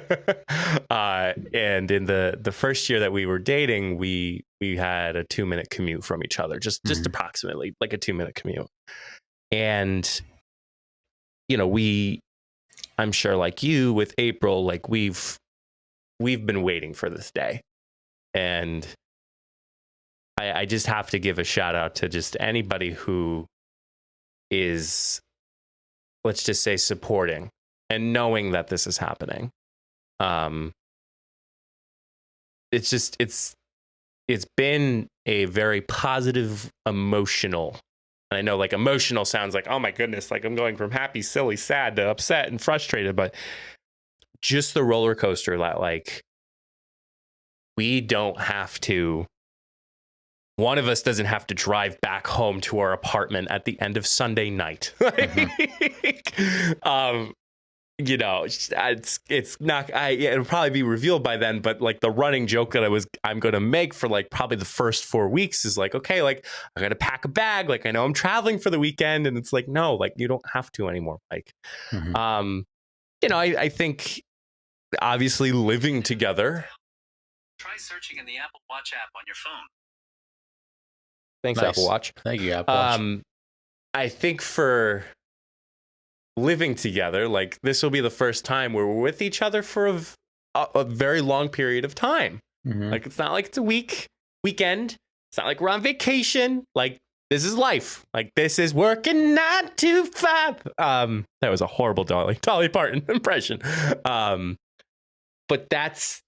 And in the first year that we were dating, we had a 2-minute commute from each other, just approximately, like, a 2-minute commute. And I'm sure, like you with April, like, we've been waiting for this day. And I just have to give a shout out to just anybody who is, let's just say, supporting and knowing that this is happening. It's been a very positive, emotional And I know like emotional sounds like, oh my goodness, like I'm going from happy, silly, sad to upset and frustrated, but just the roller coaster that like we don't have to, one of us doesn't have to drive back home to our apartment at the end of Sunday night. You know, it's not, it'll probably be revealed by then, but like the running joke that I'm going to make for like probably the first 4 weeks is like, okay, like I got to pack a bag. Like I know I'm traveling for the weekend, and it's like, no, like you don't have to anymore. Like, you know, I think obviously living together. Try searching in the Apple Watch app on your phone. Thanks, Nice. Apple Watch. Thank you, Apple Watch. I think for living together, like this will be the first time where we're with each other for a very long period of time. Like it's not like it's a weekend. It's not like we're on vacation. Like this is life. Like this is working 9 to 5. That was a horrible Dolly Parton impression. But that's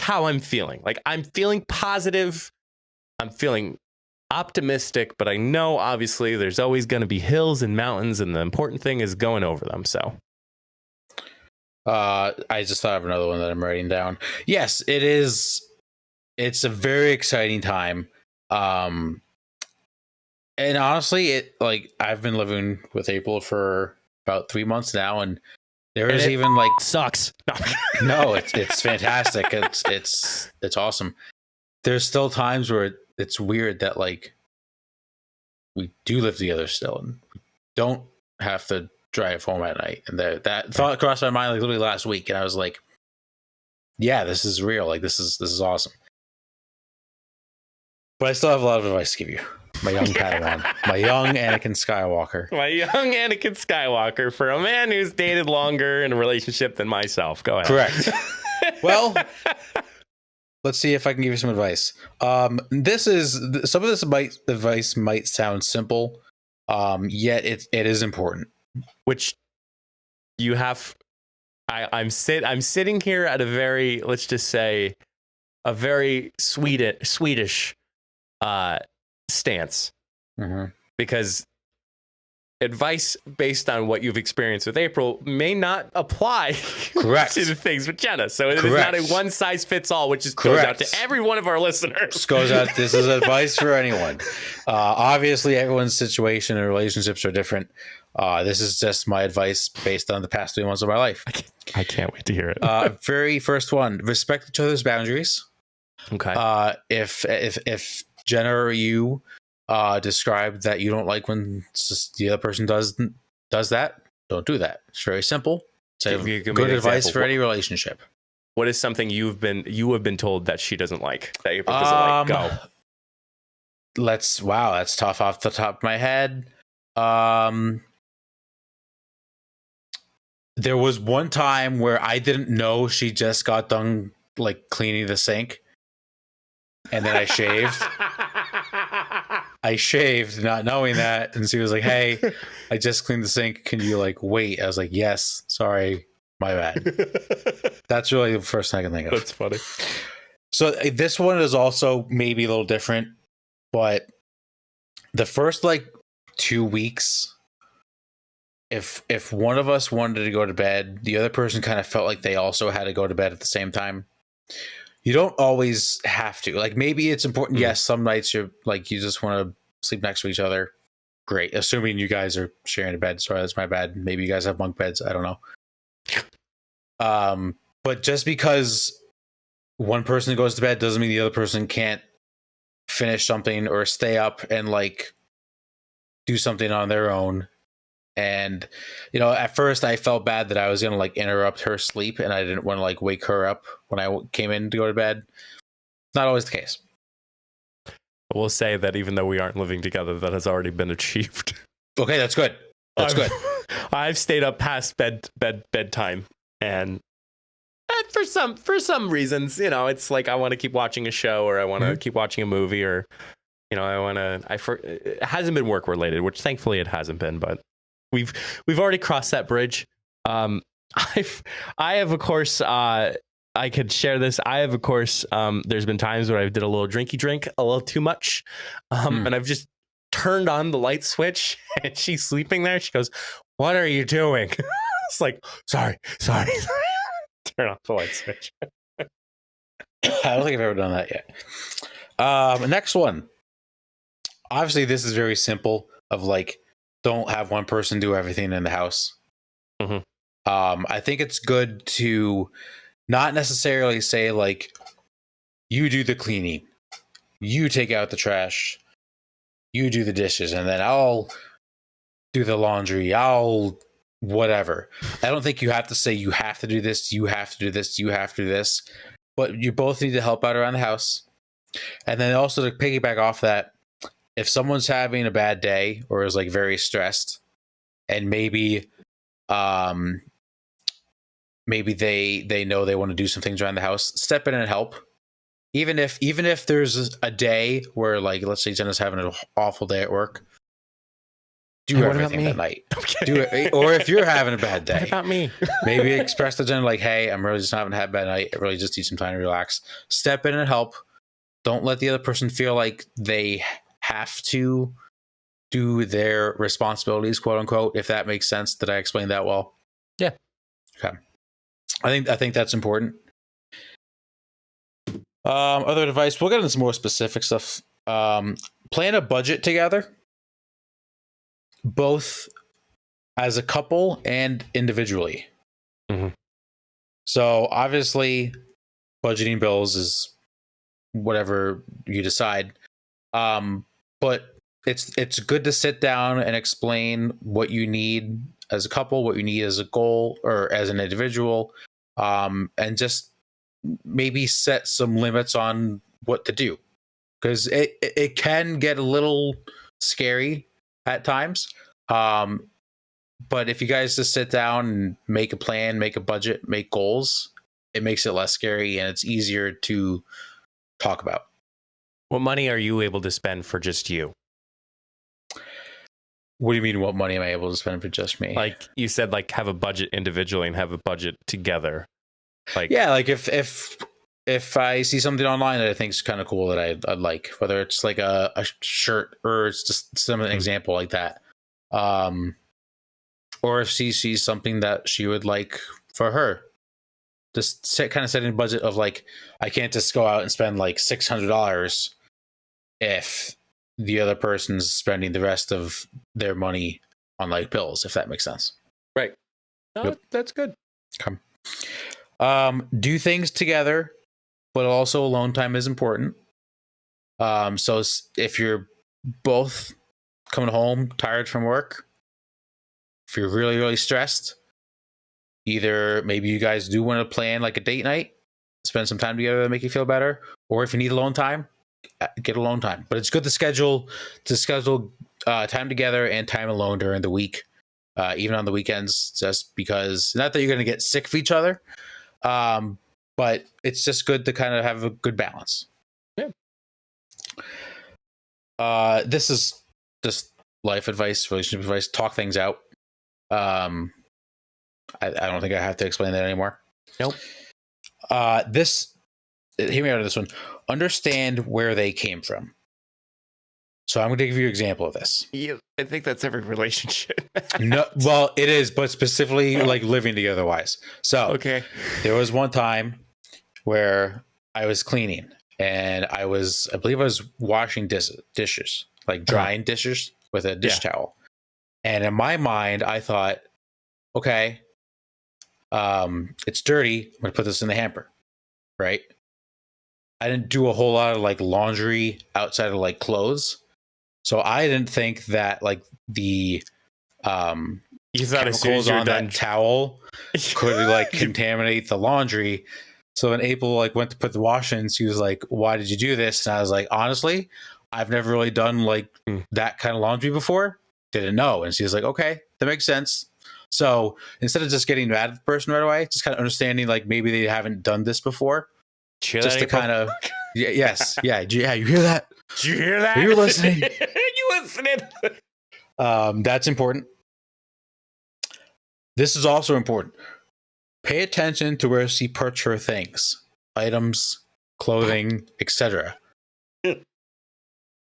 how I'm feeling. Like I'm feeling positive. I'm feeling optimistic, but I know obviously there's always going to be hills and mountains, and the important thing is going over them. So I just thought of another one that I'm writing down. Yes, it is. It's a very exciting time. And honestly, I've been living with April for about 3 months now, and there is even like sucks. No, it's fantastic. It's awesome. There's still times where it's weird that like we do live together still, and we don't have to drive home at night. And that thought crossed my mind like literally last week, and I was like, "Yeah, this is real. Like this is awesome." But I still have a lot of advice to give you, my young Padawan, my young Anakin Skywalker. My young Anakin Skywalker, for a man who's dated longer in a relationship than myself. Go ahead. Correct. Well, let's see if I can give you some advice. Some of this advice might sound simple, yet it is important. Which you have. I'm sitting here at a very, let's just say, a very Swedish stance, because advice based on what you've experienced with April may not apply Correct. to the things with Jenna. So it is Correct. not a one size fits all, which goes out to every one of our listeners. This goes out. This is advice for anyone. Obviously, everyone's situation and relationships are different. This is just my advice based on the past 3 months of my life. I can't wait to hear it. Very first one: respect each other's boundaries. Okay. If Jenna or you describe that you don't like when the other person does that, don't do that. It's very simple. It's good advice for any relationship. What is something you have been told that she doesn't like, that April doesn't like? Go. That's tough off the top of my head. There was one time where I didn't know she just got done like cleaning the sink, and then I shaved. I shaved not knowing that, and she was like, "Hey, I just cleaned the sink. Can you like wait?" I was like, "Yes, sorry, my bad." That's really the first thing I can think of. That's funny. So this one is also maybe a little different, but the first like 2 weeks, if one of us wanted to go to bed, the other person kind of felt like they also had to go to bed at the same time. You don't always have to. Like maybe it's important. Yes, some nights you just want to sleep next to each other. Great. Assuming you guys are sharing a bed. Sorry, that's my bad. Maybe you guys have bunk beds. I don't know. But just because one person goes to bed doesn't mean the other person can't finish something or stay up and like do something on their own. And, you know, at first I felt bad that I was going to like interrupt her sleep, and I didn't want to like wake her up when I came in to go to bed. Not always the case. We'll say that even though we aren't living together, that has already been achieved. Okay, that's good. That's good. I've stayed up past bedtime, and for some reasons, you know, it's like I want to keep watching a show, or I want to keep watching a movie, or, you know, it hasn't been work related, which thankfully it hasn't been, but we've already crossed that bridge. I have, of course, I could share this. I have, of course, there's been times where I did a little drinky drink a little too much. And I've just turned on the light switch and she's sleeping there. She goes, "What are you doing?" It's like, sorry. Turn off the light switch. I don't think I've ever done that yet. Next one. Obviously, this is very simple. Of like, don't have one person do everything in the house. Mhm. I think it's good to not necessarily say like, you do the cleaning, you take out the trash, you do the dishes, and then I'll do the laundry. I'll whatever. I don't think you have to say you have to do this, you have to do this, you have to do this, but you both need to help out around the house. And then also to piggyback off that, if someone's having a bad day or is like very stressed, and maybe they know they want to do some things around the house, step in and help. Even if there's a day where, like, let's say Jenna's having an awful day at work, do Hey, what about everything me? that night. Do it. Or if you're having a bad day, What about me? maybe express to Jenna like, "Hey, I'm really just not having a bad night. I really just need some time to relax." Step in and help. Don't let the other person feel like they have to do their responsibilities, quote unquote. If that makes sense, did I explain that well? Yeah. Okay. I think that's important. Other advice, we'll get into some more specific stuff. Plan a budget together, both as a couple and individually. Mhm. So obviously, budgeting bills is whatever you decide. But it's good to sit down and explain what you need as a couple, what you need as a goal or as an individual, and just maybe set some limits on what to do, because it can get a little scary at times. But if you guys just sit down and make a plan, make a budget, make goals, it makes it less scary and it's easier to talk about. What money are you able to spend for just you? What do you mean? What money am I able to spend for just me? Like you said, like have a budget individually and have a budget together. Like, yeah, like if I see something online that I think is kind of cool that I'd like, whether it's like a shirt or it's just some example like that, or if she sees something that she would like for her, just kind of setting a budget of like, I can't just go out and spend like $600 if the other person's spending the rest of their money on like pills, if that makes sense. right. No, Yep. that's good. Okay. Do things together, but also alone time is important. So if you're both coming home tired from work, if you're really, really stressed, either maybe you guys do want to plan like a date night, spend some time together to make you feel better, or if you need alone time, get alone time. But it's good to schedule time together and time alone during the week, even on the weekends, just because, not that you're going to get sick of each other, but it's just good to kind of have a good balance. Yeah. This is just life advice, relationship advice. Talk things out. I don't think I have to explain that anymore. Nope. Hear me out on this one. Understand where they came from. So I'm going to give you an example of this. Yeah, I think that's every relationship. No, well, it is, but specifically like living together wise. So Okay. there was one time where I was cleaning and I believe I was washing dishes, like drying dishes with a dish towel. And in my mind, I thought, okay, it's dirty. I'm going to put this in the hamper, right? I didn't do a whole lot of like laundry outside of like clothes. So I didn't think that like the You thought as soon chemicals as you're on done that towel could like contaminate the laundry. So when April like went to put the wash in, she was like, "Why did you do this?" And I was like, "Honestly, I've never really done like that kind of laundry before. Didn't know." And she was like, "Okay, that makes sense." So instead of just getting mad at the person right away, just kind of understanding like maybe they haven't done this before, just to kind of you hear that? Did you hear that? Are you listening? You listening? That's important. This is also important. Pay attention to where she puts her things, items, clothing, etc.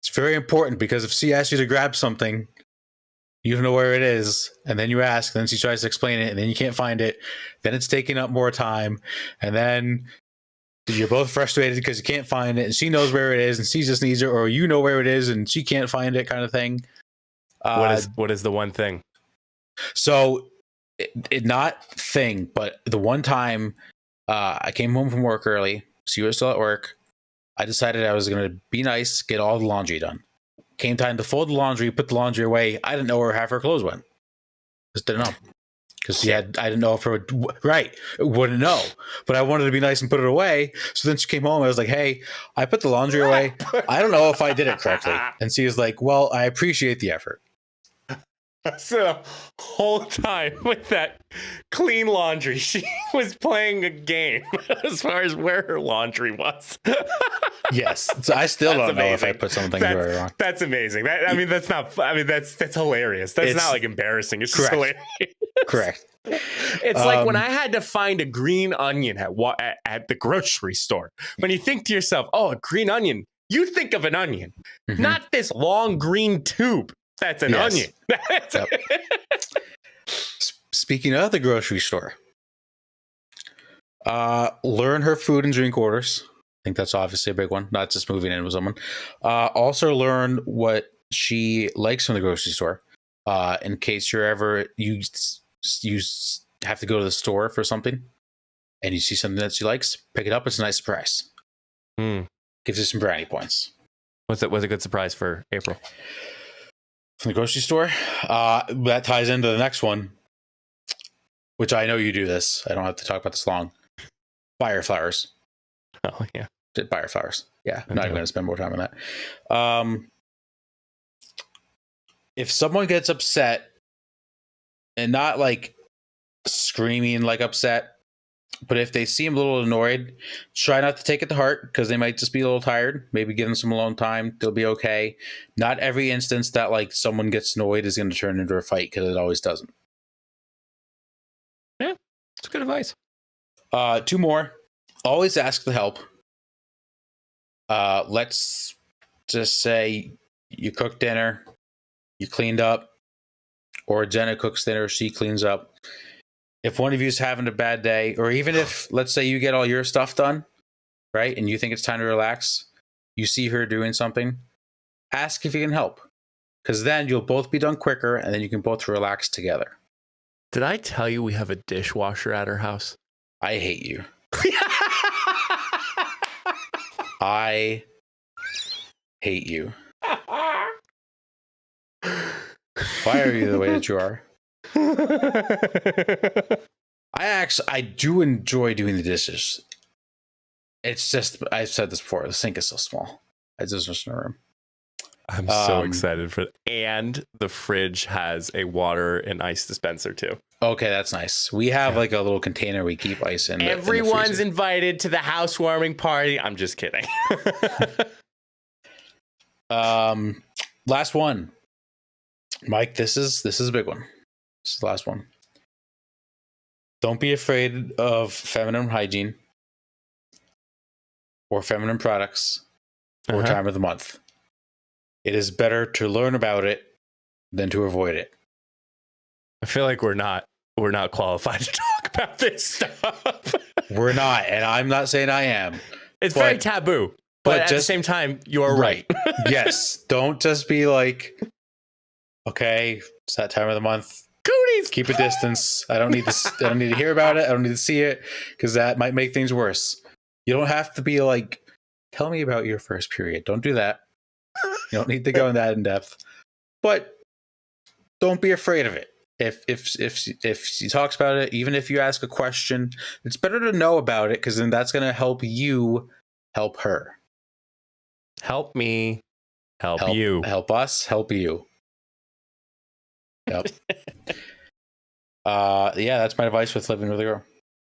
It's very important because if she asks you to grab something, you don't know where it is, and then you ask, and then she tries to explain it, and then you can't find it, then it's taking up more time, and then you're both frustrated because you can't find it, and she knows where it is, and she just needs it, or you know where it is, and she can't find it, kind of thing. What is the one thing? So, it not thing, but the one time I came home from work early, she was still at work. I decided I was going to be nice, get all the laundry done. Came time to fold the laundry, put the laundry away. I didn't know where half her clothes went. Just didn't know. Because I didn't know if her wouldn't know. But I wanted to be nice and put it away. So then she came home. I was like, hey, I put the laundry away. I don't know if I did it correctly. And she was like, well, I appreciate the effort. So the whole time with that clean laundry, she was playing a game as far as where her laundry was. Yes, so I still don't know if I amazing. put something very wrong. That's amazing. That's hilarious. That's not like embarrassing. It's just correct. hilarious. Correct. It's like when I had to find a green onion at the grocery store. When you think to yourself, oh, a green onion, you think of an onion, not this long green tube. That's an onion. Yep. Speaking of the grocery store, learn her food and drink orders. I think that's obviously a big one, not just moving in with someone. Also learn what she likes from the grocery store. In case you're ever you have to go to the store for something and you see something that she likes, pick it up. It's a nice surprise. Gives you some brownie points. Was a good surprise for April? From the grocery store? That ties into the next one, which I know you do this. I don't have to talk about this long. Buy her flowers. Oh, yeah. Buy her flowers. Yeah, I'm not even going to spend more time on that. If someone gets upset, and not like screaming like upset, but if they seem a little annoyed, try not to take it to heart because they might just be a little tired. Maybe give them some alone time. They'll be okay. Not every instance that like someone gets annoyed is going to turn into a fight because it always doesn't. Yeah, it's good advice. 2 more. Always ask for help. Let's just say you cook dinner, you cleaned up, or Jenna cooks dinner, she cleans up. If one of you is having a bad day, or even if, let's say, you get all your stuff done, right, and you think it's time to relax, you see her doing something, ask if you can help. Because then you'll both be done quicker, and then you can both relax together. Did I tell you we have a dishwasher at our house? I hate you. I hate you. Why are you the way that you are? I do enjoy doing the dishes. It's just, I've said this before, the sink is so small. I just wish in a room. I'm so excited for it. And the fridge has a water and ice dispenser too. Okay, that's nice. We have like a little container we keep ice in. Everyone's invited to the housewarming party. I'm just kidding. Last one. Mike, this is a big one. This is the last one. Don't be afraid of feminine hygiene or feminine products or time of the month. It is better to learn about it than to avoid it. I feel like we're not qualified to talk about this stuff. We're not, and I'm not saying I am. It's very taboo, but at the same time, you're right. Yes, don't just be like, okay, it's that time of the month. Cooties, keep a distance. I don't need to hear about it. I don't need to see it because that might make things worse. You don't have to be like, tell me about your first period. Don't do that. You don't need to go in that in depth, but don't be afraid of it. If she talks about it, even if you ask a question, it's better to know about it because then that's going to help you help her. Help me, help you. Help us, help you. Yep. Yeah, that's my advice with living with a girl.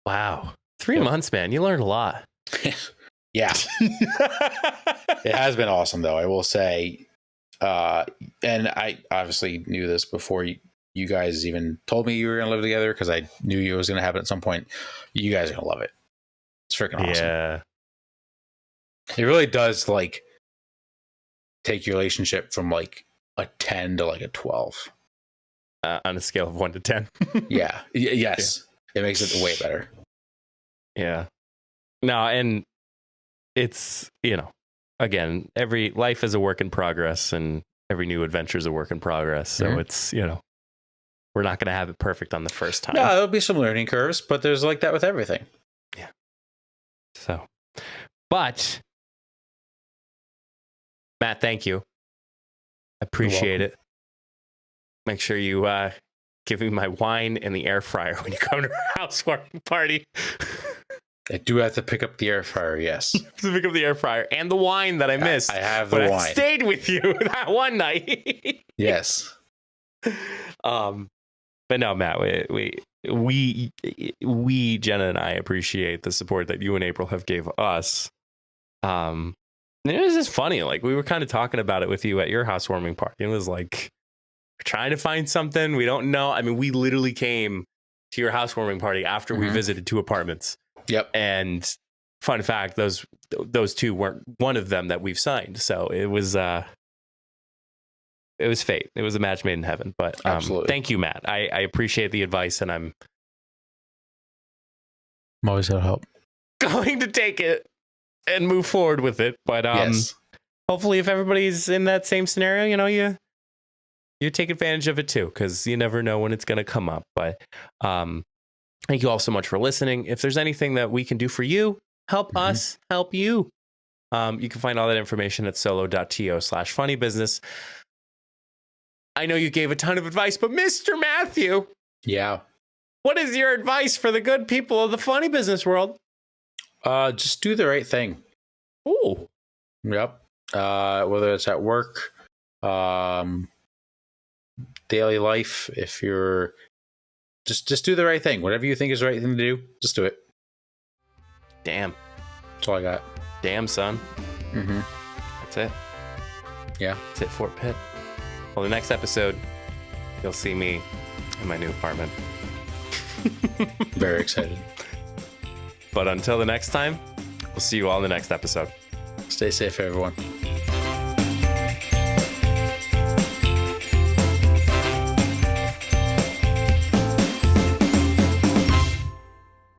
Wow. 3 months, man. You learned a lot. Yeah. It has been awesome, though, I will say. And I obviously knew this before you guys even told me you were going to live together because I knew it was going to happen at some point. You guys are going to love it. It's freaking awesome. Yeah. It really does, like, take your relationship from like a 10 to like a 12. On a scale of 1 to 10. Yeah. Yes. Yeah. It makes it way better. Yeah. No, and it's, again, every life is a work in progress and every new adventure is a work in progress. So it's, we're not going to have it perfect on the first time. No, there'll be some learning curves, but there's like that with everything. Yeah. So, but Matt, thank you. Appreciate it. Make sure you give me my wine and the air fryer when you come to our housewarming party. I do have to pick up the air fryer, yes. To pick up the air fryer and the wine that I missed. I have the wine. I stayed with you that one night. Yes. But no, Matt, we Jenna and I appreciate the support that you and April have gave us. It was just funny. Like, we were kind of talking about it with you at your housewarming party. It was like, we're trying to find something. We don't know. I mean, we literally came to your housewarming party after we visited 2 apartments. Yep. And fun fact, those 2 weren't one of them that we've signed. So it was fate. It was a match made in heaven. But absolutely. Thank you, Matt. I appreciate the advice, and I'm always gonna help. Going to take it and move forward with it. But yes. Hopefully, if everybody's in that same scenario, you take advantage of it too, because you never know when it's going to come up. But thank you all so much for listening. If there's anything that we can do for you, help us help you. You can find all that information at solo.to/funnybusiness. I know you gave a ton of advice, but Mr. Matthew, yeah, what is your advice for the good people of the funny business world? Just do the right thing. Ooh. Yep. Whether it's at work, daily life, if you're just do the right thing. Whatever you think is the right thing to do, just do it. Damn. That's all I got. Damn, son. That's it. Yeah. That's it, Fort Pitt. Well, the next episode, you'll see me in my new apartment. Very excited. But until the next time, we'll see you all in the next episode. Stay safe, everyone.